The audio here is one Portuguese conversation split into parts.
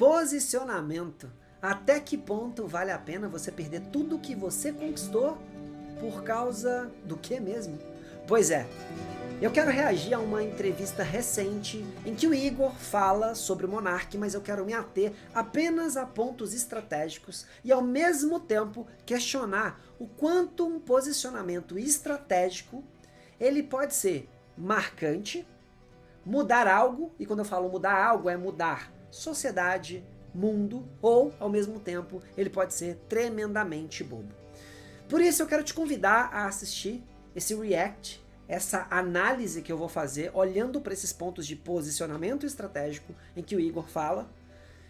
Posicionamento. Até que ponto vale a pena você perder tudo que você conquistou por causa do que mesmo? Pois é, eu quero reagir a uma entrevista recente em que o Igor fala sobre o Monark, mas eu quero me ater apenas a pontos estratégicos e ao mesmo tempo questionar o quanto um posicionamento estratégico ele pode ser marcante, mudar algo, e quando eu falo mudar algo é mudar sociedade, mundo, ou ao mesmo tempo ele pode ser tremendamente bobo. Por isso eu quero te convidar a assistir esse react, essa análise que eu vou fazer olhando para esses pontos de posicionamento estratégico em que o Igor fala.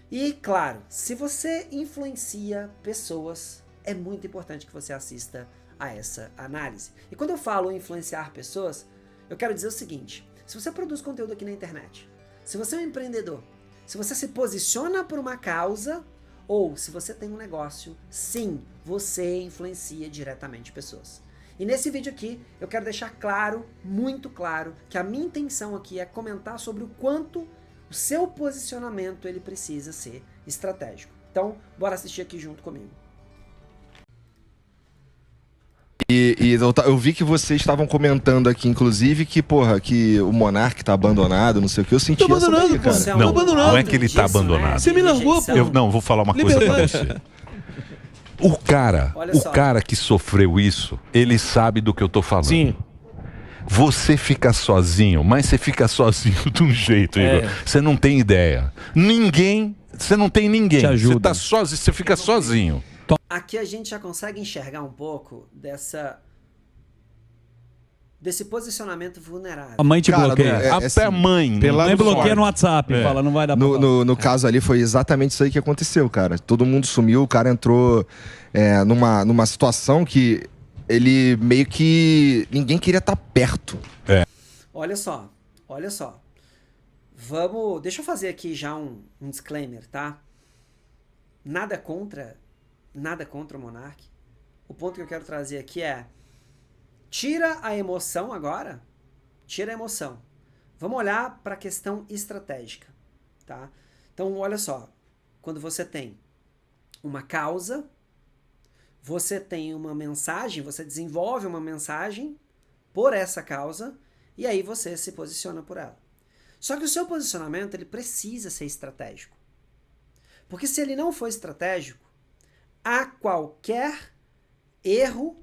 E claro, se você influencia pessoas, é muito importante que você assista a essa análise. E quando eu falo influenciar pessoas, eu quero dizer o seguinte: se você produz conteúdo aqui na internet, se você é um empreendedor, se você se posiciona por uma causa, ou se você tem um negócio, sim, você influencia diretamente pessoas. E nesse vídeo aqui, eu quero deixar claro, muito claro, que a minha intenção aqui é comentar sobre o quanto o seu posicionamento ele precisa ser estratégico. Então, bora assistir aqui junto comigo. E eu vi que vocês estavam comentando aqui, inclusive, que, porra, que o Monark tá abandonado, não sei o que. Eu senti isso daí, cara. Não é que ele tá abandonado. Você me largou, pô. Eu vou falar uma coisa pra você. O cara que sofreu isso, ele sabe do que eu tô falando. Sim. Você fica sozinho, mas você fica sozinho de um jeito, Igor. Você não tem ideia. Você não tem ninguém. Te ajuda. Você tá sozinho, você fica sozinho. Aqui a gente já consegue enxergar um pouco desse posicionamento vulnerável. A mãe te bloqueia. Até a mãe. A mãe bloqueia no WhatsApp. Fala, não vai dar pra No caso ali foi exatamente isso aí que aconteceu, cara. Todo mundo sumiu, o cara entrou numa situação que ele meio que ninguém queria estar perto. Olha só. Deixa eu fazer aqui já um disclaimer, tá? Nada contra o Monark. O ponto que eu quero trazer aqui é: tira a emoção agora. Tira a emoção. Vamos olhar para a questão estratégica, tá? Então, olha só. Quando você tem uma causa, você tem uma mensagem, você desenvolve uma mensagem por essa causa e aí você se posiciona por ela. Só que o seu posicionamento ele precisa ser estratégico. Porque se ele não for estratégico, a qualquer erro,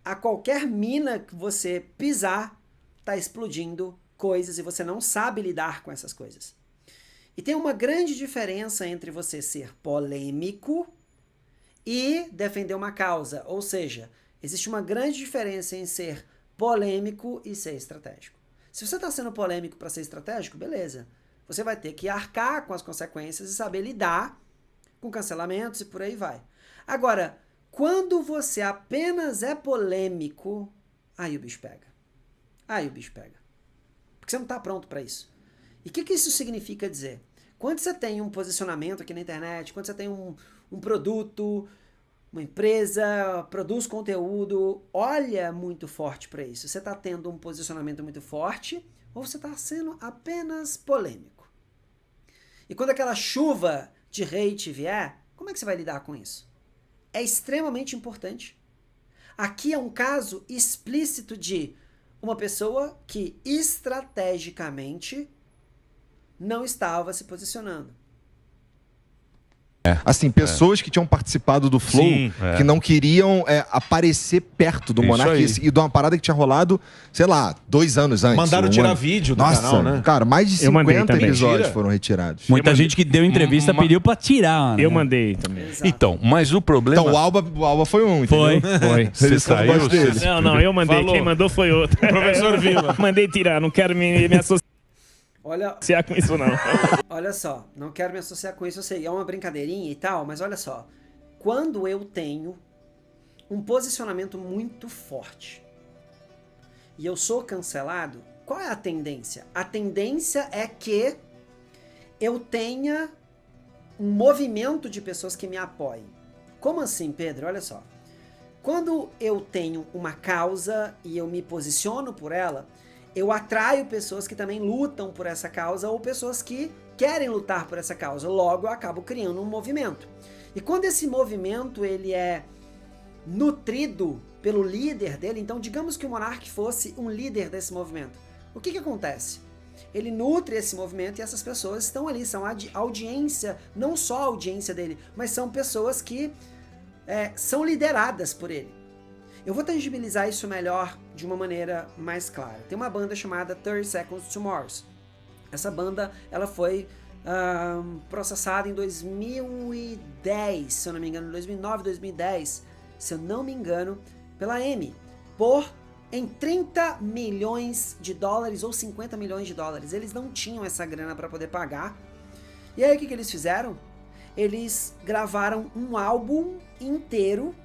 a qualquer mina que você pisar, tá explodindo coisas e você não sabe lidar com essas coisas. E tem uma grande diferença entre você ser polêmico e defender uma causa. Ou seja, existe uma grande diferença em ser polêmico e ser estratégico. Se você está sendo polêmico para ser estratégico, beleza. Você vai ter que arcar com as consequências e saber lidar com cancelamentos e por aí vai. Agora, quando você apenas é polêmico, aí o bicho pega. Porque você não está pronto para isso. E o que isso significa dizer? Quando você tem um posicionamento aqui na internet, quando você tem um produto, uma empresa, produz conteúdo, olha muito forte para isso. Você está tendo um posicionamento muito forte ou você está sendo apenas polêmico? E quando aquela chuva de hate vier, como é que você vai lidar com isso? É extremamente importante. Aqui é um caso explícito de uma pessoa que estrategicamente não estava se posicionando. Assim, pessoas que tinham participado do Flow, que não queriam aparecer perto do Monark e de uma parada que tinha rolado, sei lá, 2 anos antes. Mandaram tirar vídeo do canal, né? Cara, mais de 50 episódios foram retirados. Muita gente que deu entrevista pediu pra tirar. Eu mandei também. Exato. Então, mas o problema... Então, o Alba foi um, entendeu? Foi. Você saiu? Não, eu mandei. Falou. Quem mandou foi outro. Professor Vila. Mandei tirar, não quero me associar Olha, com isso, não. olha só, não quero me associar com isso, eu sei, é uma brincadeirinha e tal, mas olha só. Quando eu tenho um posicionamento muito forte e eu sou cancelado, qual é a tendência? A tendência é que eu tenha um movimento de pessoas que me apoiem. Como assim, Pedro? Olha só. Quando eu tenho uma causa e eu me posiciono por ela, eu atraio pessoas que também lutam por essa causa ou pessoas que querem lutar por essa causa. Logo, eu acabo criando um movimento. E quando esse movimento ele é nutrido pelo líder dele, então digamos que o monarca fosse um líder desse movimento. O que acontece? Ele nutre esse movimento e essas pessoas estão ali, são a audiência, não só a audiência dele, mas são pessoas que são lideradas por ele. Eu vou tangibilizar isso melhor de uma maneira mais clara. Tem uma banda chamada 30 Seconds to Mars. Essa banda ela foi processada em 2010, se eu não me engano, 2009, 2010, se eu não me engano, pela EMI, em 30 milhões de dólares ou 50 milhões de dólares. Eles não tinham essa grana para poder pagar. E aí o que eles fizeram? Eles gravaram um álbum inteiro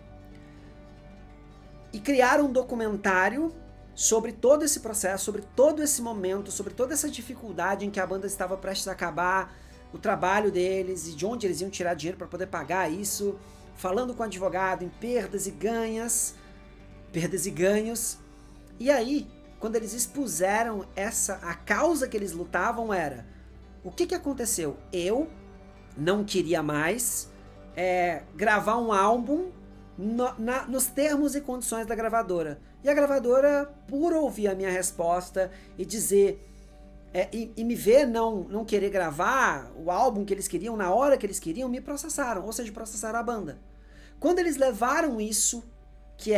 e criaram um documentário sobre todo esse processo, sobre todo esse momento, sobre toda essa dificuldade em que a banda estava prestes a acabar, o trabalho deles e de onde eles iam tirar dinheiro para poder pagar isso, falando com o advogado em perdas e ganhos. E aí, quando eles expuseram a causa que eles lutavam era, o que aconteceu? Eu não queria mais gravar um álbum nos termos e condições da gravadora. E a gravadora, por ouvir a minha resposta e dizer, e me ver não querer gravar o álbum que eles queriam, na hora que eles queriam, me processaram, ou seja, processaram a banda. Quando eles levaram isso, que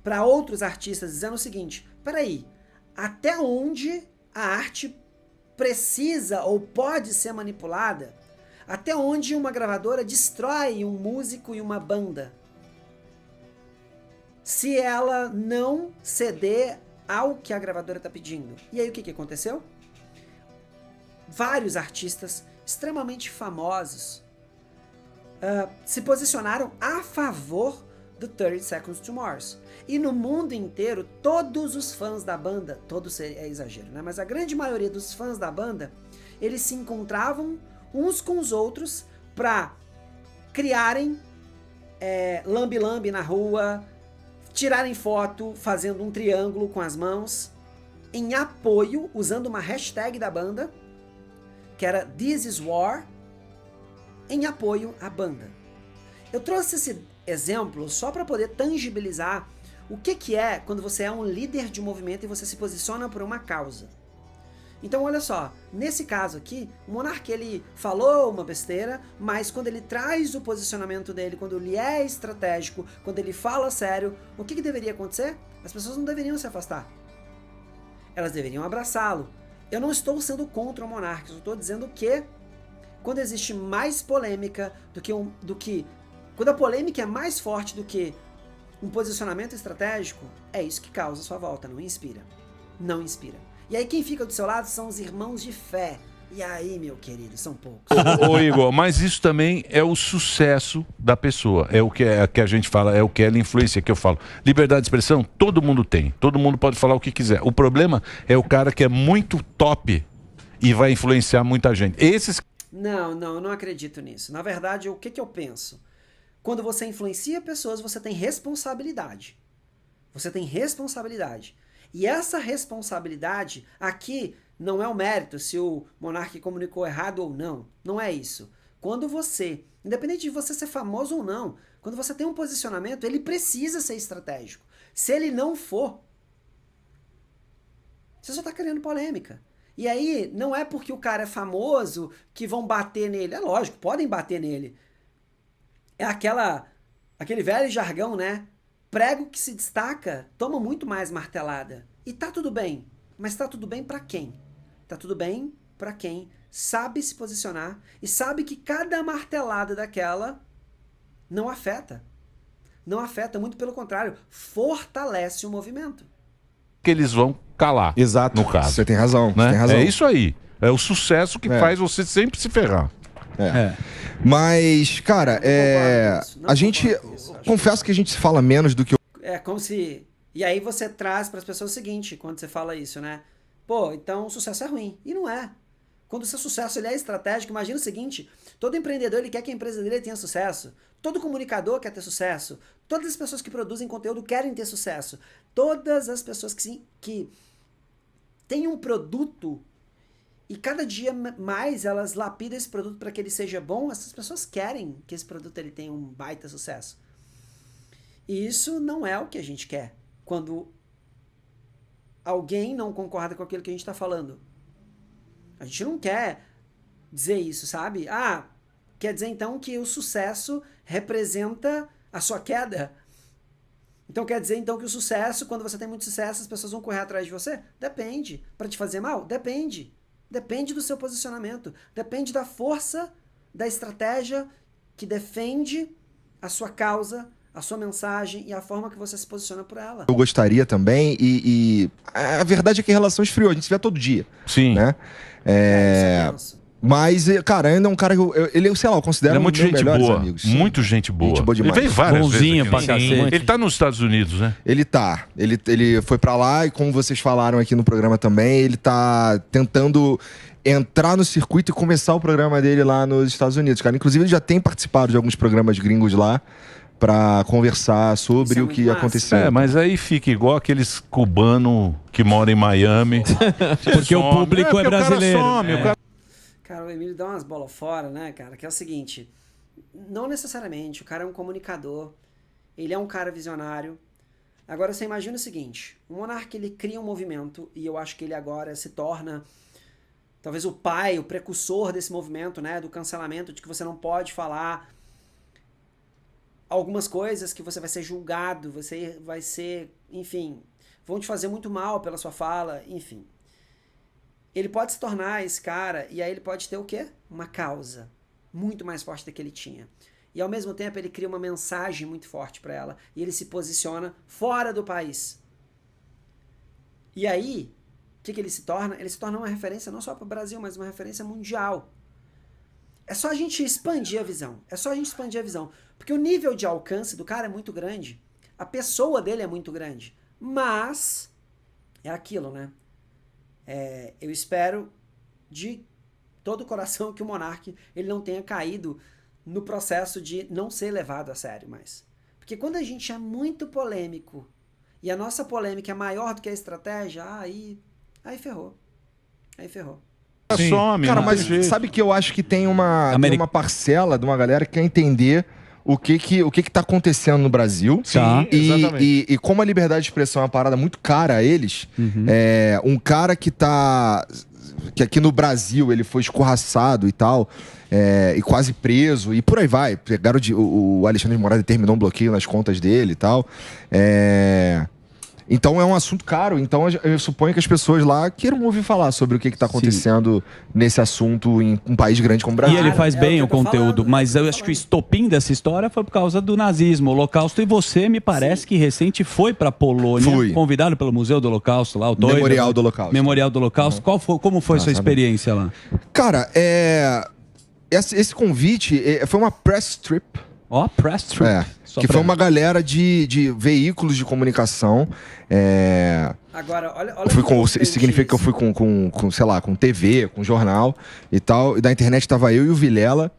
para outros artistas, dizendo o seguinte, peraí, até onde a arte precisa ou pode ser manipulada? Até onde uma gravadora destrói um músico e uma banda? Se ela não ceder ao que a gravadora está pedindo. E aí o que aconteceu? Vários artistas extremamente famosos se posicionaram a favor do 30 Seconds to Mars. E no mundo inteiro, todos os fãs da banda, todos é exagero, né? Mas a grande maioria dos fãs da banda, eles se encontravam uns com os outros para criarem lambe-lambe na rua, tirarem foto fazendo um triângulo com as mãos, em apoio, usando uma hashtag da banda, que era This is War, em apoio à banda. Eu trouxe esse exemplo só para poder tangibilizar o que é quando você é um líder de um movimento e você se posiciona por uma causa. Então olha só, nesse caso aqui, o monarca ele falou uma besteira, mas quando ele traz o posicionamento dele, quando ele é estratégico, quando ele fala sério, o que deveria acontecer? As pessoas não deveriam se afastar. Elas deveriam abraçá-lo. Eu não estou sendo contra o monarca, eu estou dizendo que quando existe mais polêmica quando a polêmica é mais forte do que um posicionamento estratégico, é isso que causa a sua volta, não inspira. Não inspira. E aí quem fica do seu lado são os irmãos de fé. E aí, meu querido, são poucos. Ô Igor, mas isso também é o sucesso da pessoa. É o que a gente fala, é o que ela influencia, que eu falo. Liberdade de expressão, todo mundo tem. Todo mundo pode falar o que quiser. O problema é o cara que é muito top e vai influenciar muita gente. Não, eu não acredito nisso. Na verdade, o que eu penso? Quando você influencia pessoas, você tem responsabilidade. Você tem responsabilidade. E essa responsabilidade aqui não é o mérito se o monarca comunicou errado ou não. Não é isso. Quando você, independente de você ser famoso ou não, quando você tem um posicionamento, ele precisa ser estratégico. Se ele não for, você só está criando polêmica. E aí, não é porque o cara é famoso que vão bater nele. É lógico, podem bater nele. É aquele velho jargão, né? Prego que se destaca toma muito mais martelada. E tá tudo bem. Mas tá tudo bem pra quem? Tá tudo bem pra quem sabe se posicionar e sabe que cada martelada daquela não afeta. Não afeta, muito pelo contrário, fortalece o movimento. Que eles vão calar. Exato. No caso. Você tem razão. Né? Você tem razão. É isso aí. É o sucesso que faz você sempre se ferrar. Mas, cara, a gente... Confesso que a gente fala menos do que... É como se... E aí você traz para as pessoas o seguinte, quando você fala isso, né? Pô, então o sucesso é ruim. E não é. Quando o seu sucesso ele é estratégico, imagina o seguinte, todo empreendedor ele quer que a empresa dele tenha sucesso. Todo comunicador quer ter sucesso. Todas as pessoas que produzem conteúdo querem ter sucesso. Todas as pessoas que têm um produto e cada dia mais elas lapidam esse produto para que ele seja bom, essas pessoas querem que esse produto ele tenha um baita sucesso. E isso não é o que a gente quer quando alguém não concorda com aquilo que a gente está falando. A gente não quer dizer isso, sabe? Ah, quer dizer então que o sucesso representa a sua queda? Então quer dizer então que o sucesso, quando você tem muito sucesso, as pessoas vão correr atrás de você? Depende. Para te fazer mal? Depende. Depende do seu posicionamento. Depende da força, da estratégia que defende a sua causa, a sua mensagem e a forma que você se posiciona por ela. Eu gostaria também, e a verdade é que a relação esfriou, a gente se vê todo dia. Sim. Né? Mas, cara, ainda é um cara que ele, sei lá, eu considero muito um dos gente melhores boa, amigos. muito gente boa. Gente boa demais. Ele veio várias Bonzinho vezes pra aqui, né? cacete. Ele tá nos Estados Unidos, né? Ele tá. Ele foi pra lá e, como vocês falaram aqui no programa também, ele tá tentando entrar no circuito e começar o programa dele lá nos Estados Unidos, cara. Inclusive, ele já tem participado de alguns programas gringos lá pra conversar sobre o que aconteceu. Mas aí fica igual aqueles cubanos que moram em Miami. Porque o público é brasileiro. Cara, o Emílio dá umas bolas fora, né, cara? Que é o seguinte, não necessariamente, o cara é um comunicador, ele é um cara visionário. Agora, você imagina o seguinte, o Monark, ele cria um movimento, e eu acho que ele agora se torna, talvez o pai, o precursor desse movimento, né, do cancelamento, de que você não pode falar algumas coisas, que você vai ser julgado, você vai ser, enfim, vão te fazer muito mal pela sua fala, enfim. Ele pode se tornar esse cara, e aí ele pode ter o quê? Uma causa muito mais forte do que ele tinha. E ao mesmo tempo ele cria uma mensagem muito forte para ela, e ele se posiciona fora do país. E aí, o que ele se torna? Ele se torna uma referência não só para o Brasil, mas uma referência mundial. É só a gente expandir a visão. É só a gente expandir a visão. Porque o nível de alcance do cara é muito grande. A pessoa dele é muito grande. Mas, é aquilo, né? Eu espero de todo o coração que o Monark ele não tenha caído no processo de não ser levado a sério mais. Porque quando a gente é muito polêmico e a nossa polêmica é maior do que a estratégia, aí ferrou. Aí ferrou. Some, cara, mas sabe que eu acho que tem uma parcela de uma galera que quer entender o que tá acontecendo no Brasil. Sim, exatamente. E como a liberdade de expressão é uma parada muito cara a eles, um cara que aqui no Brasil ele foi escorraçado e tal, e quase preso, e por aí vai. Pegaram o Alexandre de Moraes terminou um bloqueio nas contas dele e tal. Então é um assunto caro. Então eu suponho que as pessoas lá queiram ouvir falar sobre o que está acontecendo nesse assunto em um país grande como o Brasil. E ele faz bem o conteúdo, mas eu acho que o estopim dessa história foi por causa do nazismo, o Holocausto. E você, me parece que recente foi para Polônia, convidado pelo Museu do Holocausto lá, o Memorial do Holocausto. Memorial do Holocausto. Como foi sua experiência lá? Cara, esse convite foi uma press trip. Press trip. Que foi uma galera de veículos de comunicação. Agora, olha isso significa que eu fui com, sei lá, com TV, com jornal e tal. E da internet tava eu e o Vilela.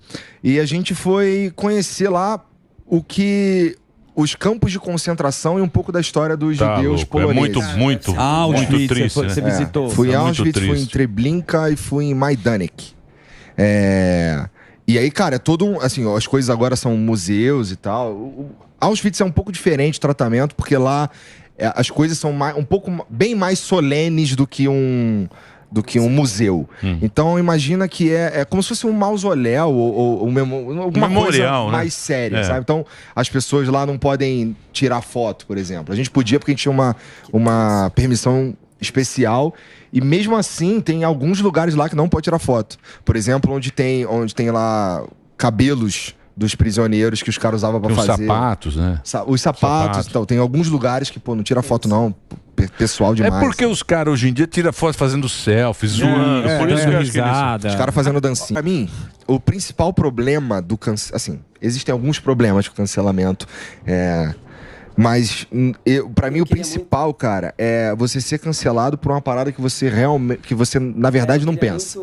E a gente foi conhecer lá os campos de concentração e um pouco da história dos judeus poloneses. Muito triste. Você visitou. Fui em Auschwitz, fui em Treblinka e fui em Majdanek. E aí, cara, assim, as coisas agora são museus e tal. Auschwitz é um pouco diferente o tratamento, porque lá as coisas são bem mais solenes do que um museu. Então, imagina que é como se fosse um mausoléu ou alguma memorial, coisa mais séria, sabe? Então, as pessoas lá não podem tirar foto, por exemplo. A gente podia porque a gente tinha uma permissão especial. E mesmo assim, tem alguns lugares lá que não pode tirar foto. Por exemplo, onde tem lá cabelos dos prisioneiros que os caras usavam pra fazer. Os sapatos, né? Os sapatos. Então, tem alguns lugares que, não tira foto não. Pessoal demais. É porque os caras hoje em dia tiram foto fazendo selfies, zoando. Por isso que eu acho que os caras fazendo dancinha. Pra mim, o principal problema do cancelamento... Assim, existem alguns problemas com o cancelamento. Mas, pra mim, o principal, cara, é você ser cancelado por uma parada que você na verdade, não pensa.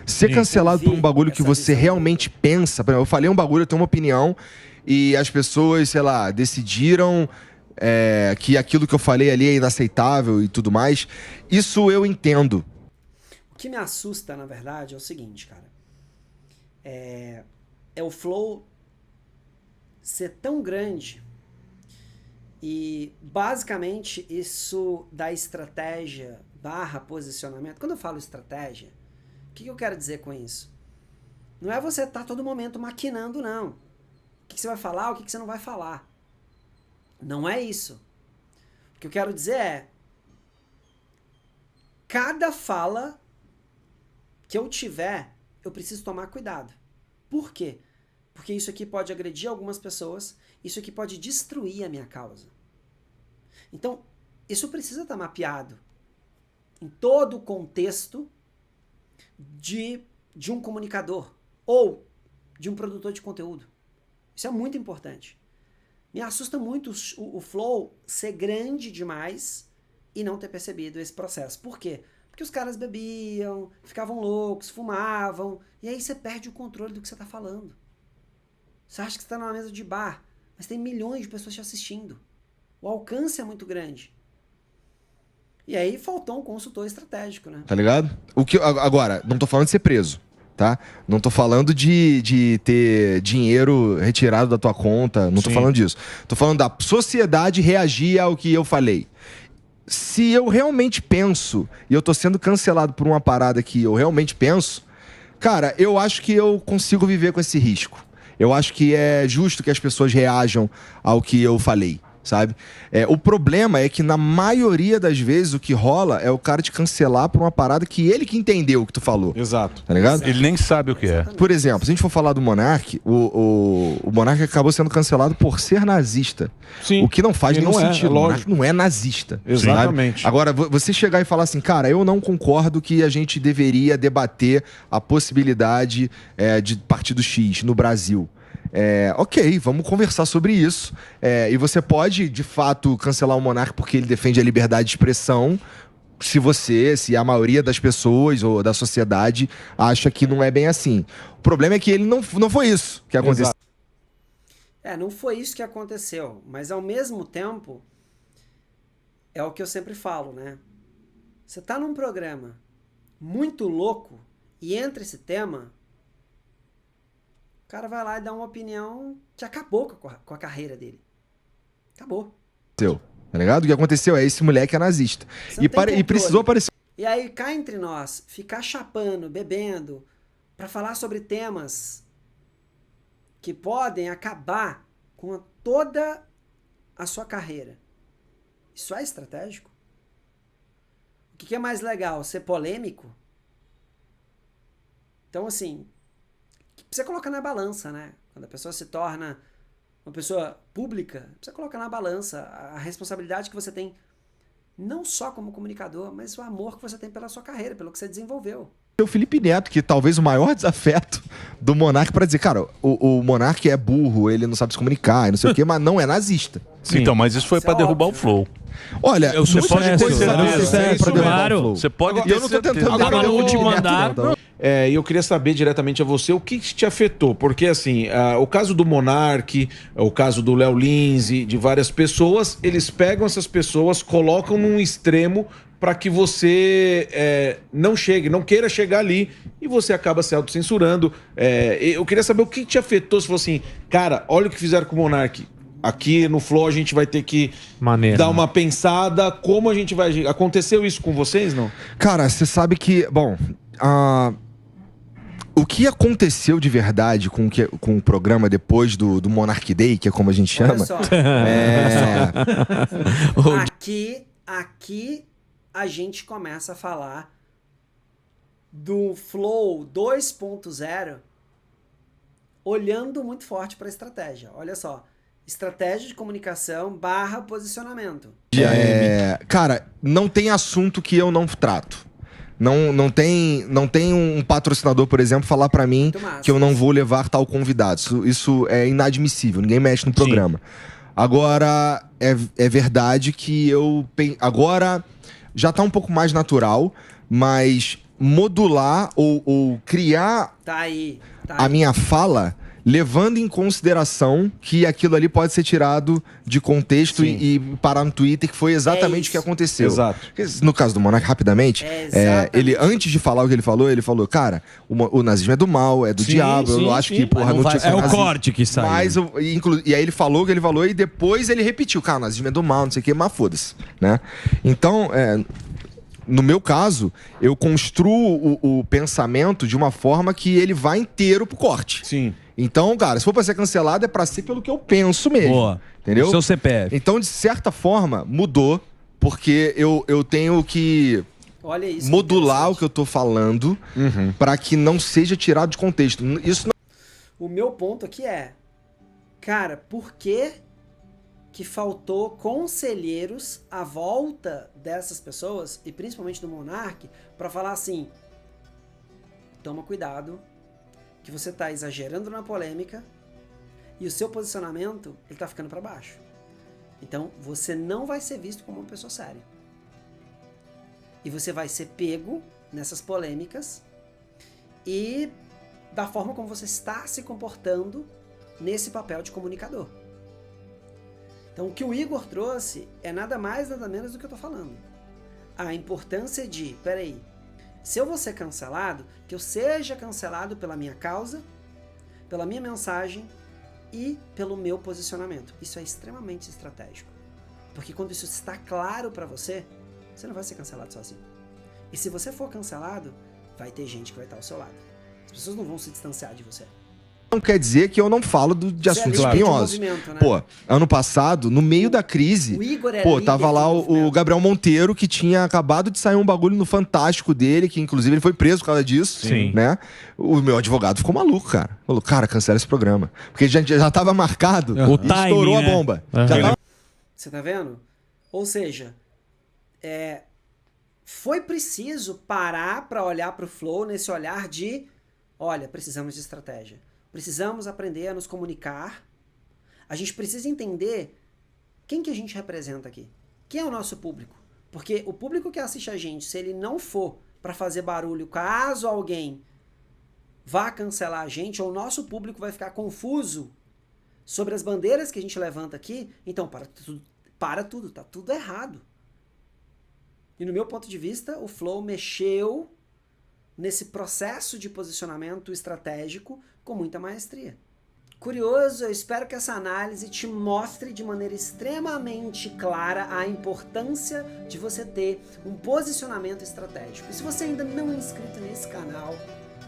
Ser cancelado por um bagulho que você realmente pensa. Por exemplo, eu falei um bagulho, eu tenho uma opinião, e as pessoas, sei lá, decidiram que aquilo que eu falei ali é inaceitável e tudo mais. Isso eu entendo. O que me assusta, na verdade, é o seguinte, cara. É o flow ser tão grande e, basicamente, isso da estratégia / posicionamento. Quando eu falo estratégia, o que eu quero dizer com isso? Não é você estar todo momento maquinando, não. O que você vai falar, o que você não vai falar. Não é isso. O que eu quero dizer é: cada fala que eu tiver, eu preciso tomar cuidado. Por quê? Porque isso aqui pode agredir algumas pessoas, isso aqui pode destruir a minha causa. Então, isso precisa estar mapeado em todo o contexto de um comunicador ou de um produtor de conteúdo. Isso é muito importante. Me assusta muito o flow ser grande demais e não ter percebido esse processo. Por quê? Porque os caras bebiam, ficavam loucos, fumavam, e aí você perde o controle do que você está falando. Você acha que você está numa mesa de bar, mas tem milhões de pessoas te assistindo. O alcance é muito grande. E aí faltou um consultor estratégico, né? Tá ligado? Agora, não tô falando de ser preso, tá? Não tô falando de ter dinheiro retirado da tua conta, não tô falando disso. Tô falando da sociedade reagir ao que eu falei. Se eu realmente penso, e eu tô sendo cancelado por uma parada que eu realmente penso, cara, eu acho que eu consigo viver com esse risco. Eu acho que é justo que as pessoas reajam ao que eu falei, sabe? O problema é que na maioria das vezes o que rola é o cara te cancelar por uma parada que ele que entendeu o que tu falou. Exato. Tá ligado? Ele nem sabe o que é. Por exemplo, se a gente for falar do Monark, o Monark acabou sendo cancelado por ser nazista. Sim. O que não faz nenhum sentido. O Monark lógico. não é nazista. Exatamente. Sabe? Agora, você chegar e falar assim, cara, eu não concordo que a gente deveria debater a possibilidade de partido X no Brasil. Ok, vamos conversar sobre isso. E você pode, de fato, cancelar o Monark porque ele defende a liberdade de expressão, se a maioria das pessoas ou da sociedade acha que não é bem assim. O problema é que ele não foi isso que aconteceu. Exato. Não foi isso que aconteceu, mas ao mesmo tempo é o que eu sempre falo, né? Você tá num programa muito louco e entra esse tema, o cara vai lá e dá uma opinião que acabou com a carreira dele. Acabou. Tá ligado? O que aconteceu é esse moleque é nazista. E precisou aparecer. E aí cá entre nós, ficar chapando, bebendo, pra falar sobre temas que podem acabar com toda a sua carreira. Isso é estratégico? O que é mais legal? Ser polêmico? Então, assim, precisa colocar na balança, né? Quando a pessoa se torna uma pessoa pública, precisa colocar na balança a responsabilidade que você tem, não só como comunicador, mas o amor que você tem pela sua carreira, pelo que você desenvolveu. O Felipe Neto, que talvez o maior desafeto do Monark pra dizer, cara, o Monark é burro, ele não sabe se comunicar, não sei o quê, mas não é nazista. Sim. Então, mas isso foi pra derrubar o flow. Olha, você pode ter certeza. Claro. Você pode ter eu não tô tentando Agora, no último Neto, andar, não, tá? eu queria saber diretamente a você o que te afetou, porque assim, o caso do Monark, o caso do Léo Lins, de várias pessoas, eles pegam essas pessoas, colocam num extremo para que você não queira chegar ali e você acaba se autocensurando. Eu queria saber o que te afetou, se fosse assim, cara, olha o que fizeram com o Monark. Aqui no Flow a gente vai ter que dar uma pensada, como a gente vai agir. Aconteceu isso com vocês, não? Cara, você sabe que, bom, o que aconteceu de verdade com o programa depois do Monark Day, que é como a gente chama. Olha só. Aqui a gente começa a falar do Flow 2.0 olhando muito forte para a estratégia. Olha só. Estratégia de comunicação / posicionamento. Cara, não tem assunto que eu não trato. Não tem um patrocinador, por exemplo, falar pra mim que eu não vou levar tal convidado. Isso é inadmissível, ninguém mexe no programa. Agora, é verdade que agora já tá um pouco mais natural, mas modular ou criar a minha fala levando em consideração que aquilo ali pode ser tirado de contexto e parar no Twitter, que foi exatamente o que aconteceu. Exato. No caso do Monark, rapidamente, ele, antes de falar o que ele falou, cara, o nazismo é do mal, é do diabo, eu acho que, porra, não tinha que ser É o nazista. corte que saiu. Mas, e aí ele falou o que ele falou e depois ele repetiu, cara, o nazismo é do mal, não sei o que, mas foda-se, né? Então, no meu caso, eu construo o pensamento de uma forma que ele vai inteiro pro corte. Sim. Então, cara, se for pra ser cancelado, é pra ser pelo que eu penso mesmo. Boa. Entendeu? O seu CPF. Então, de certa forma, mudou, porque eu tenho que Olha isso, modular o que eu tô falando pra que não seja tirado de contexto. Isso não... O meu ponto aqui é, cara, por que faltou conselheiros à volta dessas pessoas, e principalmente do Monark, pra falar assim, toma cuidado, que você tá exagerando na polêmica e o seu posicionamento, ele tá ficando pra baixo. Então, você não vai ser visto como uma pessoa séria. E você vai ser pego nessas polêmicas e da forma como você está se comportando nesse papel de comunicador. Então, o que o Igor trouxe é nada mais, nada menos do que eu tô falando. A importância de, peraí, se eu vou ser cancelado, que eu seja cancelado pela minha causa, pela minha mensagem e pelo meu posicionamento. Isso é extremamente estratégico. Porque quando isso está claro pra você, você não vai ser cancelado sozinho. E se você for cancelado, vai ter gente que vai estar ao seu lado. As pessoas não vão se distanciar de você. Não quer dizer que eu não falo de assuntos espinhosos. Né? Pô, ano passado, no meio da crise, tava lá o Gabriel Monteiro, que tinha acabado de sair um bagulho no Fantástico dele, que inclusive ele foi preso por causa disso, né? O meu advogado ficou maluco, cara. Falou, cara, cancela esse programa. Porque já tava marcado e estourou a bomba. Você tá vendo? Ou seja, foi preciso parar para olhar para o Flow nesse olhar de, olha, precisamos de estratégia. Precisamos aprender a nos comunicar. A gente precisa entender quem que a gente representa aqui. Quem é o nosso público? Porque o público que assiste a gente, se ele não for para fazer barulho, caso alguém vá cancelar a gente, ou o nosso público vai ficar confuso sobre as bandeiras que a gente levanta aqui, então para tudo, tá tudo errado. E no meu ponto de vista, o Flow mexeu nesse processo de posicionamento estratégico com muita maestria. Curioso, eu espero que essa análise te mostre de maneira extremamente clara a importância de você ter um posicionamento estratégico. E se você ainda não é inscrito nesse canal,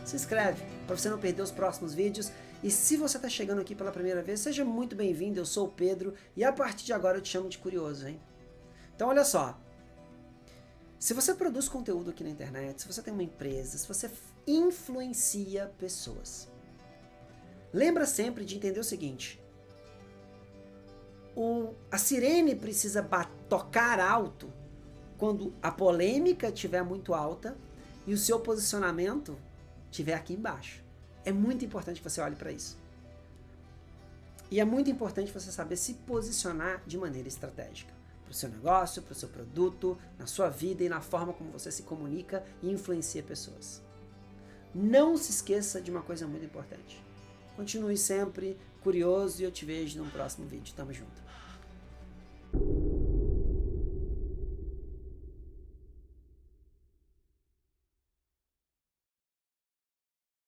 se inscreve para você não perder os próximos vídeos. E se você está chegando aqui pela primeira vez, seja muito bem-vindo, eu sou o Pedro e a partir de agora eu te chamo de Curioso, hein? Então olha só, se você produz conteúdo aqui na internet, se você tem uma empresa, se você influencia pessoas, lembra sempre de entender o seguinte, a sirene precisa tocar alto quando a polêmica estiver muito alta e o seu posicionamento estiver aqui embaixo. É muito importante que você olhe para isso. E é muito importante você saber se posicionar de maneira estratégica. Para o seu negócio, para o seu produto, na sua vida e na forma como você se comunica e influencia pessoas. Não se esqueça de uma coisa muito importante. Continue sempre curioso e eu te vejo no próximo vídeo. Tamo junto.